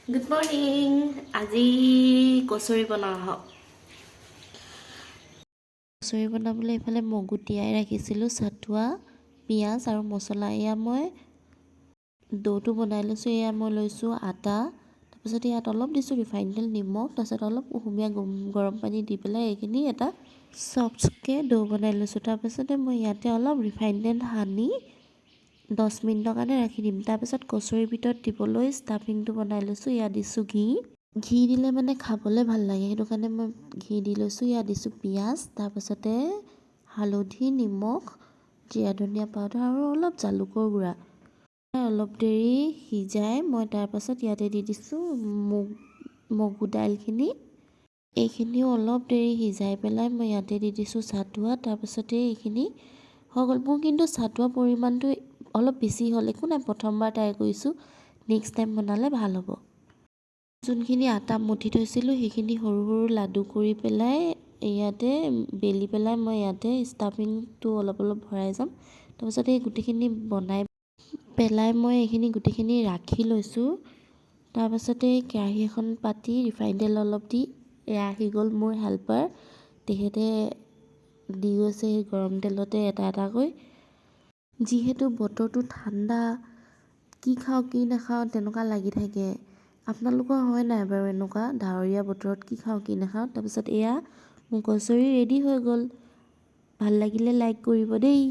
Good morning. আজি কচুৰি বনাওঁ আহক। কচুৰি বনাবলৈ এইফালে মগু তিয়াই ৰাখিছিলোঁ, চাটুৱা, পিঁয়াজ আৰু মছলা। এয়া মই ডোটো বনাই লৈছোঁ। এয়া মই লৈছোঁ আটা, তাৰপিছত ইয়াত অলপ দিছোঁ ৰিফাইন তেল, নিমখ, তাৰপিছত অলপ কুহুমীয়া গৰম পানী দি পেলাই এইখিনি এটা চফ্টকৈ ডো বনাই লৈছোঁ। তাৰপিছতে মই ইয়াতে অলপ ৰিফাইন তেল সানি 10 মিনিটৰ কাৰণে ৰাখি দিম। তাৰপিছত কচুৰিৰ ভিতৰত দিবলৈ ষ্টাফিংটো বনাই লৈছোঁ। ইয়াত দিছোঁ ঘি দিলে মানে খাবলৈ ভাল লাগে, সেইটো কাৰণে মই ঘি দি লৈছোঁ। ইয়াত দিছোঁ পিঁয়াজ, তাৰপিছতে হালধি, নিমখ, জিৰা ধনিয়া পাউডাৰ আৰু অলপ জালুকৰ গুড়া। অলপ দেৰি সিজাই মই তাৰপাছত ইয়াতে দি দিছোঁ মগু দাইলখিনি। এইখিনিও অলপ দেৰি সিজাই পেলাই মই ইয়াতে দি দিছোঁ চাটুৱা। তাৰপিছতে এইখিনি হৈ গ'ল। মোৰ কিন্তু চাটুৱা পৰিমাণটো অলপ বেছি হ'ল, একো নাই, প্ৰথমবাৰ ট্ৰাই কৰিছোঁ, নেক্সট টাইম বনালে ভাল হ'ব। যোনখিনি আটা মঠি থৈছিলোঁ সেইখিনি সৰু সৰু লাডু কৰি পেলাই ইয়াতে বেলি পেলাই মই ইয়াতে ষ্টাফিংটো অলপ অলপ ভৰাই যাম। তাৰপিছত এই গোটেইখিনি বনাই পেলাই মই এইখিনি গোটেইখিনি ৰাখি লৈছোঁ। তাৰপাছতে কেৰাহী এখন পাতি ৰিফাইন তেল অলপ দি, এয়া আহি গ'ল মোৰ হেল্পাৰ, তেখেতে দি গৈছে সেই গৰম তেলতে এটা এটাকৈ। যিহেতু বতৰটো ঠাণ্ডা, কি খাওঁ কি নাখাওঁ তেনেকুৱা লাগি থাকে। আপোনালোকৰ হয় নাই বাৰু এনেকুৱা ডাৱৰীয়া বতৰত কি খাওঁ কি নাখাওঁ? তাৰপিছত এয়া মোৰ কচুৰি ৰেডি হৈ গ'ল। ভাল লাগিলে লাইক কৰিব দেই।